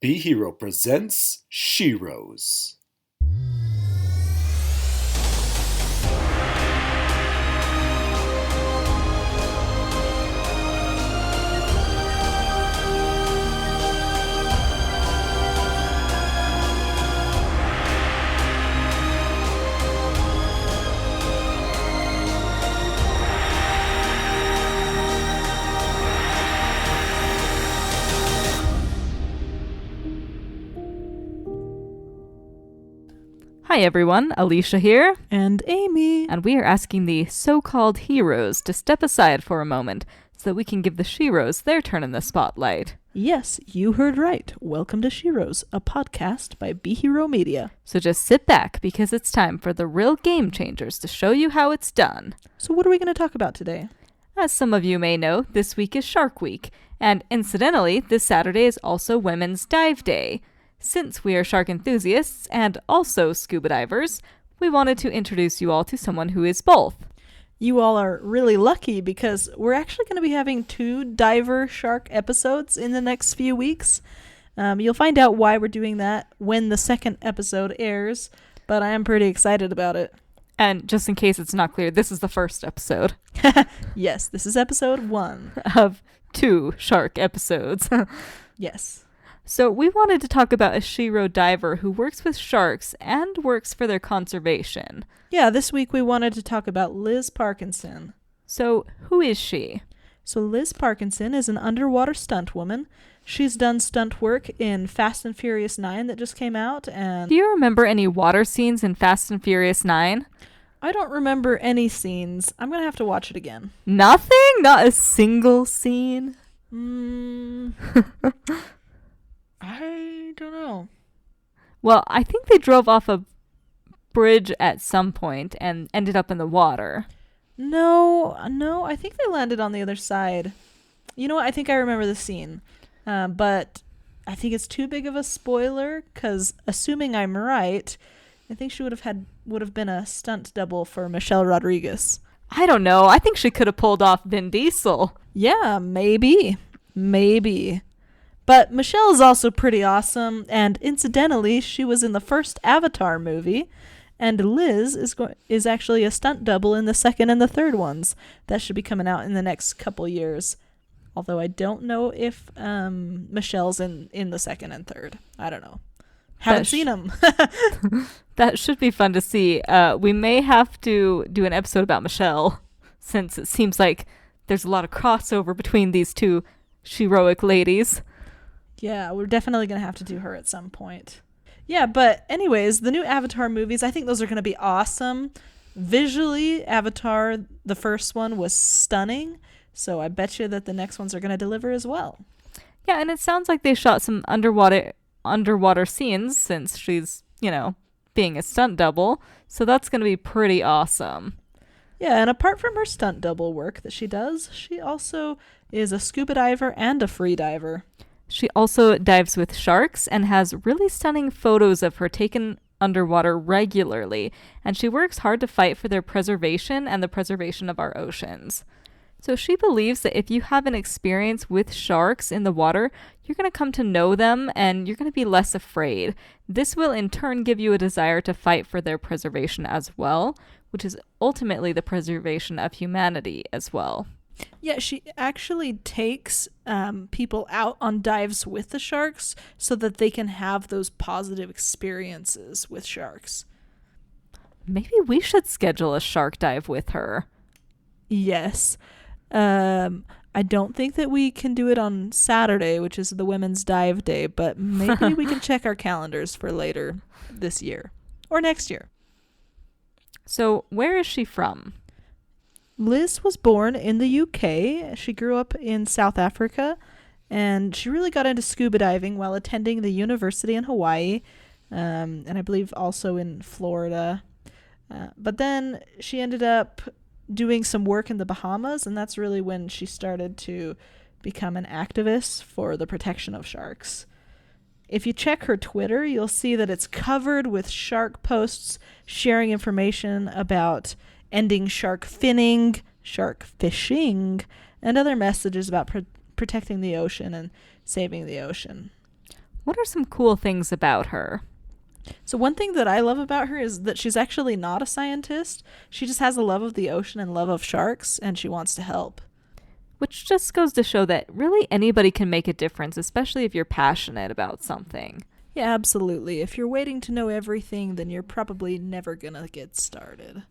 Be Hero presents Sheroes. Hi everyone, Alicia here, and Amy. and we are asking the so-called heroes to step aside for a moment so that we can give the Sheroes their turn in the spotlight. Yes, you heard right. Welcome to Sheroes, a podcast by Be Hero Media. So just sit back because it's time for the real game changers to show you how it's done. So what are we going to talk about today? As some of you may know, this week is Shark Week, and incidentally, this Saturday is also Women's Dive Day. Since we are shark enthusiasts and also scuba divers, we wanted to introduce you all to someone who is both. You all are really lucky because we're actually going to be having 2 diver shark episodes in the next few weeks. You'll find out why we're doing that when the second episode airs, but I am pretty excited about it. And just in case it's not clear, this is the first episode Yes, this is episode 1. of 2 shark episodes. Yes. So we wanted to talk about a Shero diver who works with sharks and works for their conservation. Yeah, this week we wanted to talk about Liz Parkinson. So who is she? So Liz Parkinson is an underwater stunt woman. She's done stunt work in Fast and Furious 9 that just came out, and Do you remember any water scenes in Fast and Furious 9? I don't remember any scenes. I'm going to have to watch it again. Nothing? Not a single scene? I don't know. Well, I think they drove off a bridge at some point and ended up in the water. No, I think they landed on the other side. You know what? I think I remember the scene. But I think it's too big of a spoiler because assuming I'm right, I think she would have been a stunt double for Michelle Rodriguez. I don't know. I think she could have pulled off Vin Diesel. Yeah, maybe. But Michelle is also pretty awesome, and incidentally, she was in the first Avatar movie, and Liz is actually a stunt double in the second and the third ones. That should be coming out in the next couple years. Although I don't know if Michelle's in the second and third. I don't know. Haven't seen them. That should be fun to see. We may have to do an episode about Michelle, since it seems like there's a lot of crossover between these two heroic ladies. Yeah, we're definitely going to have to do her at some point. Yeah, but anyways, the new Avatar movies, I think those are going to be awesome. Visually, Avatar, the first one, was stunning. So I bet you that the next ones are going to deliver as well. Yeah, and it sounds like they shot some underwater scenes since she's, being a stunt double. So that's going to be pretty awesome. Yeah, and apart from her stunt double work that she does, she also is a scuba diver and a free diver. She also dives with sharks and has really stunning photos of her taken underwater regularly, and she works hard to fight for their preservation and the preservation of our oceans. So she believes that if you have an experience with sharks in the water, you're going to come to know them and you're going to be less afraid. This will in turn give you a desire to fight for their preservation as well, which is ultimately the preservation of humanity as well. Yeah, she actually takes people out on dives with the sharks so that they can have those positive experiences with sharks. Maybe we should schedule a shark dive with her. Yes. I don't think that we can do it on Saturday, which is the Women's Dive Day, but maybe we can check our calendars for later this year or next year. So where is she from? Liz was born in the UK. She grew up in South Africa, and she really got into scuba diving while attending the university in Hawaii, and I believe also in Florida. But then she ended up doing some work in the Bahamas, and that's really when she started to become an activist for the protection of sharks. If you check her Twitter, you'll see that it's covered with shark posts sharing information about ending shark finning, shark fishing, and other messages about protecting the ocean and saving the ocean. What are some cool things about her? So one thing that I love about her is that she's actually not a scientist. She just has a love of the ocean and love of sharks, and she wants to help. Which just goes to show that really anybody can make a difference, especially if you're passionate about something. Yeah, absolutely. If you're waiting to know everything, then you're probably never gonna get started.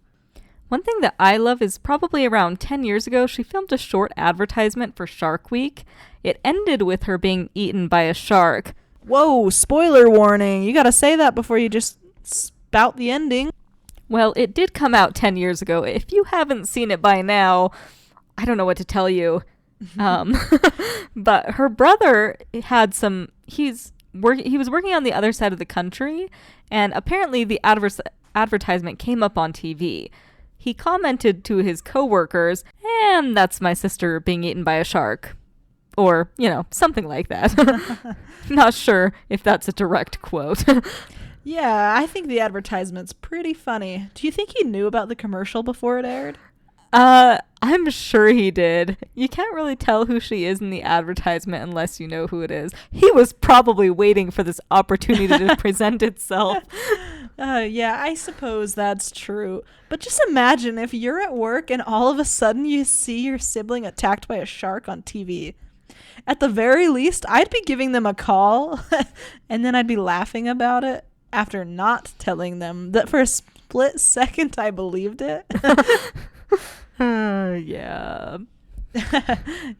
One thing that I love is probably around 10 years ago, she filmed a short advertisement for Shark Week. It ended with her being eaten by a shark. Whoa, spoiler warning. You gotta say that before you just spout the ending. Well, it did come out 10 years ago. If you haven't seen it by now, I don't know what to tell you. But her brother had some, he was working on the other side of the country, and apparently the advertisement came up on TV. He commented to his coworkers, and that's my sister being eaten by a shark. Or, something like that. Not sure if that's a direct quote. Yeah, I think the advertisement's pretty funny. Do you think he knew about the commercial before it aired? I'm sure he did. You can't really tell who she is in the advertisement unless you know who it is. He was probably waiting for this opportunity to present itself. Yeah, I suppose that's true. But just imagine if you're at work and all of a sudden you see your sibling attacked by a shark on TV. At the very least, I'd be giving them a call and then I'd be laughing about it after not telling them that for a split second I believed it. Yeah.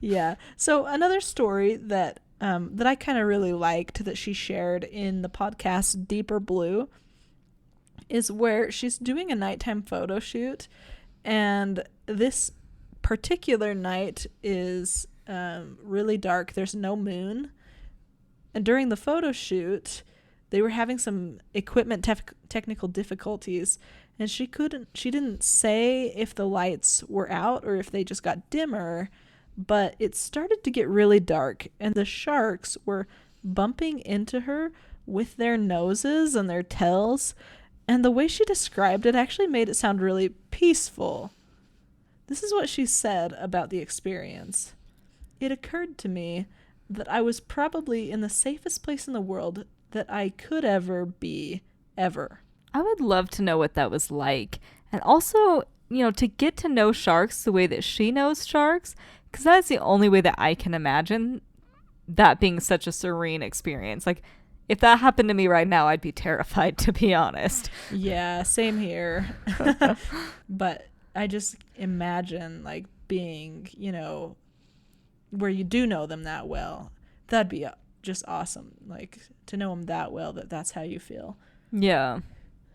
Yeah. So another story that I kind of really liked that she shared in the podcast Deeper Blue is where she's doing a nighttime photo shoot, and this particular night is really dark. There's no moon, and during the photo shoot they were having some equipment technical difficulties, and she didn't say if the lights were out or if they just got dimmer, but it started to get really dark and the sharks were bumping into her with their noses and their tails, and the way she described it actually made it sound really peaceful. This is what she said about the experience. It occurred to me that I was probably in the safest place in the world that I could ever be, ever. I would love to know what that was like. And also, to get to know sharks the way that she knows sharks, because that's the only way that I can imagine that being such a serene experience. Like, if that happened to me right now, I'd be terrified, to be honest. Yeah, same here. But I just imagine, like, being, where you do know them that well. That'd be just awesome, like, to know them that well, that's how you feel. Yeah.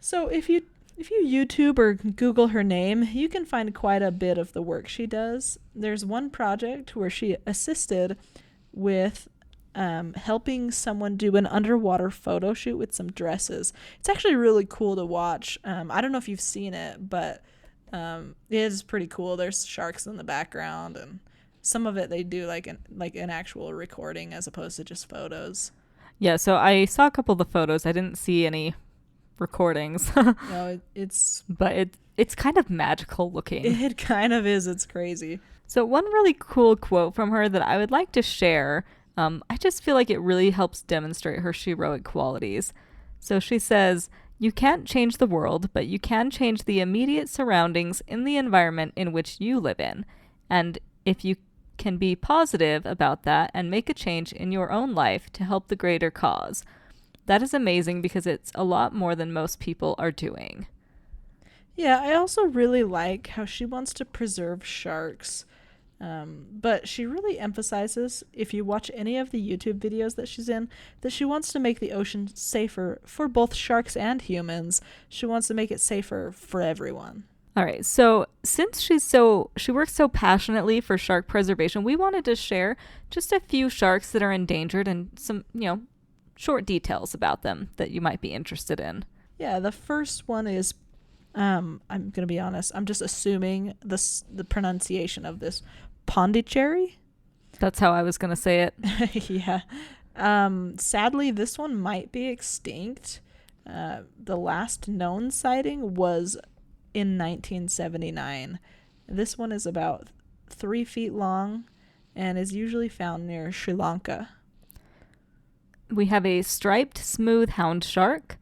So if you YouTube or Google her name, you can find quite a bit of the work she does. There's one project where she assisted with helping someone do an underwater photo shoot with some dresses. It's actually really cool to watch. I don't know if you've seen it, but it is pretty cool. There's sharks in the background, and some of it they do like an actual recording as opposed to just photos. Yeah, so I saw a couple of the photos. I didn't see any recordings. No, it's kind of magical looking. It kind of is. It's crazy. So one really cool quote from her that I would like to share, I just feel like it really helps demonstrate her heroic qualities. So she says, "You can't change the world, but you can change the immediate surroundings in the environment in which you live in. And if you can be positive about that and make a change in your own life to help the greater cause. That is amazing because it's a lot more than most people are doing." Yeah, I also really like how she wants to preserve sharks. But she really emphasizes, if you watch any of the YouTube videos that she's in, that she wants to make the ocean safer for both sharks and humans. She wants to make it safer for everyone. All right, so since she works so passionately for shark preservation, we wanted to share just a few sharks that are endangered and some, short details about them that you might be interested in. Yeah, the first one is, I'm going to be honest, I'm just assuming the pronunciation of this, Pondicherry? That's how I was going to say it. Yeah. Sadly, this one might be extinct. The last known sighting was in 1979. This one is about 3 feet long and is usually found near Sri Lanka. We have a striped smooth hound shark.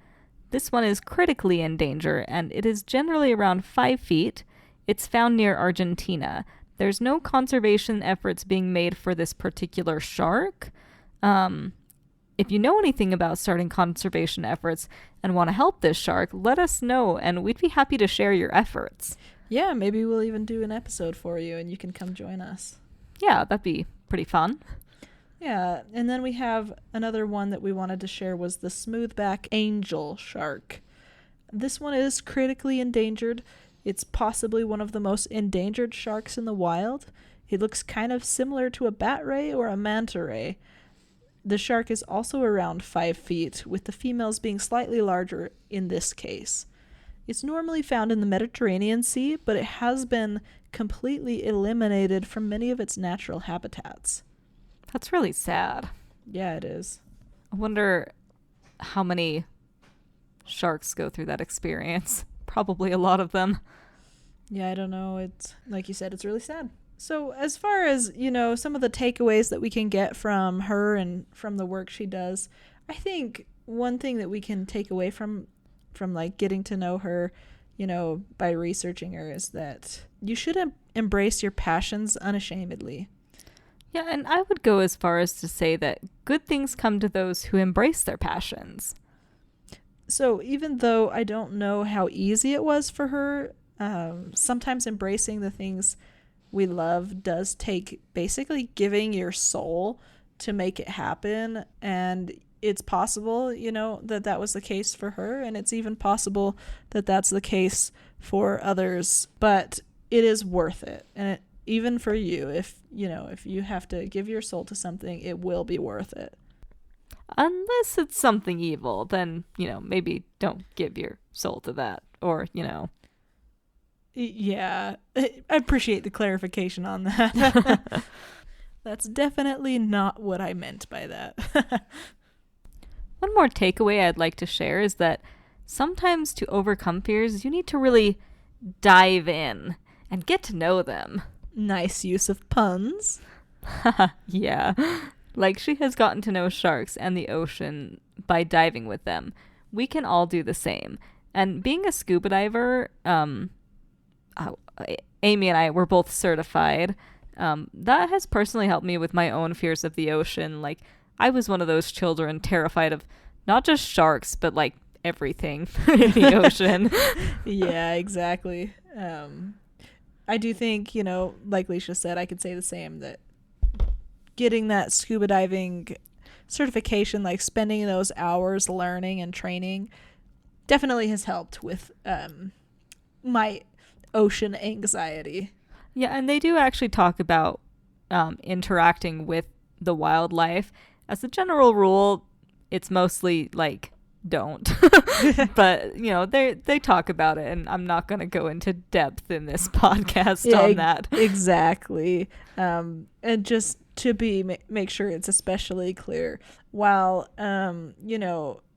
This one is critically in danger, and it is generally around 5 feet. It's found near Argentina. There's no conservation efforts being made for this particular shark. If you know anything about starting conservation efforts and want to help this shark, let us know, and we'd be happy to share your efforts. Yeah, maybe we'll even do an episode for you and you can come join us. Yeah, that'd be pretty fun. Yeah, and then we have another one that we wanted to share was the smoothback angel shark. This one is critically endangered. It's possibly one of the most endangered sharks in the wild. It looks kind of similar to a bat ray or a manta ray. The shark is also around 5 feet, with the females being slightly larger in this case. It's normally found in the Mediterranean Sea, but it has been completely eliminated from many of its natural habitats. That's really sad. Yeah, it is. I wonder how many sharks go through that experience. Probably a lot of them. Yeah, I don't know. It's like you said, it's really sad. So as far as, some of the takeaways that we can get from her and from the work she does, I think one thing that we can take away from like getting to know her, by researching her is that you should embrace your passions unashamedly. Yeah, and I would go as far as to say that good things come to those who embrace their passions. So even though I don't know how easy it was for her, sometimes embracing the things we love does take basically giving your soul to make it happen. And it's possible, that was the case for her. And it's even possible that that's the case for others. But it is worth it. And even for you, if you have to give your soul to something, it will be worth it. Unless it's something evil, then, maybe don't give your soul to that. Or, Yeah, I appreciate the clarification on that. That's definitely not what I meant by that. One more takeaway I'd like to share is that sometimes to overcome fears, you need to really dive in and get to know them. Nice use of puns. Yeah. Like she has gotten to know sharks and the ocean by diving with them. We can all do the same. And being a scuba diver, Amy and I were both certified. That has personally helped me with my own fears of the ocean. Like, I was one of those children terrified of not just sharks, but like everything in the ocean. Yeah, exactly. I do think, like Leisha said, I could say the same, that getting that scuba diving certification, like spending those hours learning and training, definitely has helped with my ocean anxiety. Yeah, and they do actually talk about interacting with the wildlife. As a general rule, it's mostly like don't. But, they talk about it, and I'm not going to go into depth in this podcast on that. Exactly. And just to make sure it's especially clear, while,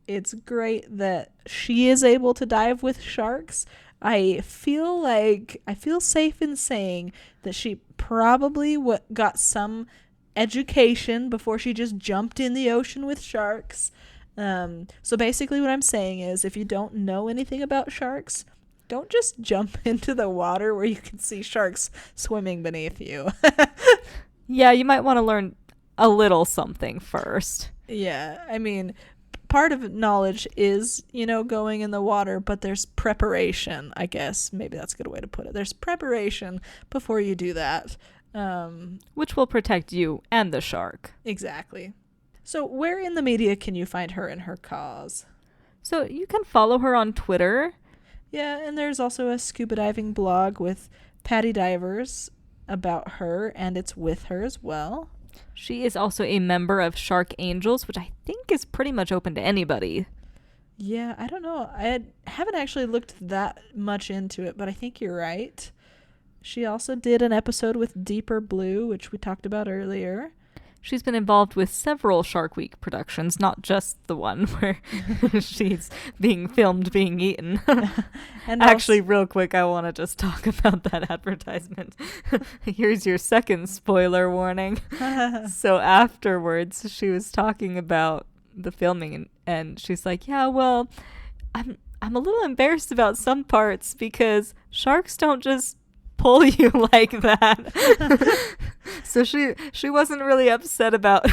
it's great that she is able to dive with sharks, I feel safe in saying that she probably got some education before she just jumped in the ocean with sharks. So basically what I'm saying is, if you don't know anything about sharks, don't just jump into the water where you can see sharks swimming beneath you. Yeah, you might want to learn a little something first. Yeah, I mean, part of knowledge is, going in the water, but there's preparation, I guess. Maybe that's a good way to put it. There's preparation before you do that. Which will protect you and the shark. Exactly. So where in the media can you find her and her cause? So you can follow her on Twitter. Yeah, and there's also a scuba diving blog with Patty Divers about her, and it's with her as well. She is also a member of Shark Angels, which I think is pretty much open to anybody. Yeah, I don't know. I haven't actually looked that much into it, but I think you're right. She also did an episode with Deeper Blue, which we talked about earlier. She's been involved with several Shark Week productions, not just the one where she's being filmed being eaten. And actually, real quick, I want to just talk about that advertisement. Here's your second spoiler warning. So afterwards, she was talking about the filming, and she's like, yeah, well, I'm a little embarrassed about some parts because sharks don't just pull you like that. So she wasn't really upset about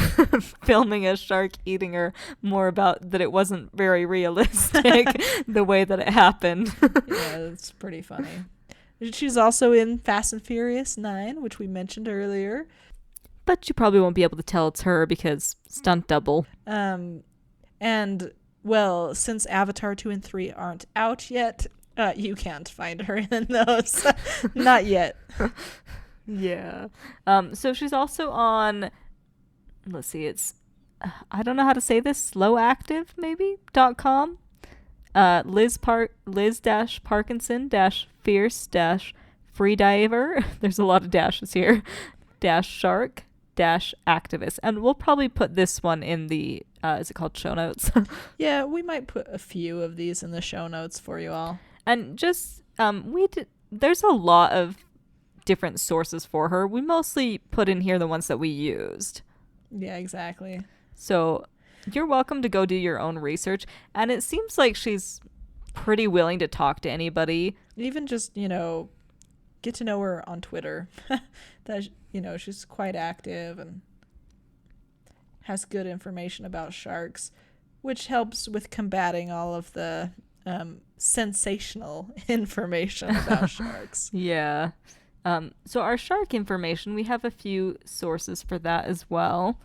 filming a shark eating her, more about that it wasn't very realistic the way that it happened. Yeah, it's pretty funny. She's also in Fast and Furious 9, which we mentioned earlier. But you probably won't be able to tell it's her because stunt double. And well, since Avatar 2 and 3 aren't out yet, you can't find her in those. Not yet. Yeah. So she's also on, let's see, it's, I don't know how to say this, slowactive maybe .com. Liz-Parkinson-fierce-freediver. There's a lot of dashes here. -shark -activist. And we'll probably put this one in the, is it called show notes? Yeah, we might put a few of these in the show notes for you all. And just, there's a lot of different sources for her. We mostly put in here the ones that we used. Yeah, exactly. So you're welcome to go do your own research. And it seems like she's pretty willing to talk to anybody. Even just, get to know her on Twitter. That, she's quite active and has good information about sharks, which helps with combating all of the sensational information about sharks. Yeah. So our shark information, we have a few sources for that as well.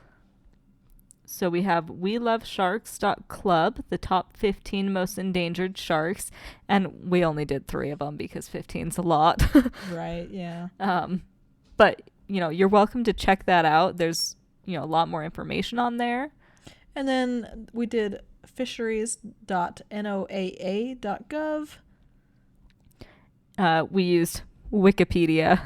So we have welovesharks.club, the top 15 most endangered sharks. And we only did 3 of them because 15's a lot. Right, yeah. But, you're welcome to check that out. There's, a lot more information on there. And then we did fisheries.noaa.gov. We used Wikipedia.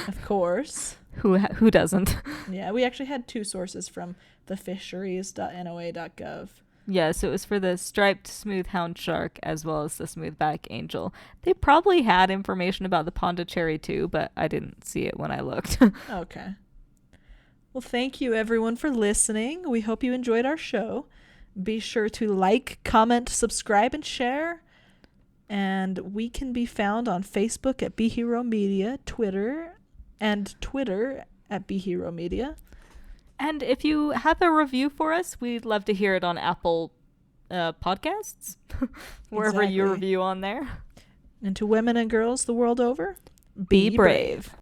Of course. Who doesn't? Yeah, we actually had 2 sources from the fisheries.noaa.gov. Yeah, so it was for the striped smooth-hound shark as well as the smoothback angel. They probably had information about the Pondicherry too, but I didn't see it when I looked. Okay. Well, thank you everyone for listening. We hope you enjoyed our show. Be sure to like, comment, subscribe, and share. And we can be found on Facebook at Be Hero Media, Twitter at Be Hero Media. And if you have a review for us, we'd love to hear it on Apple Podcasts, wherever you Exactly. review on there. And to women and girls the world over, Be brave.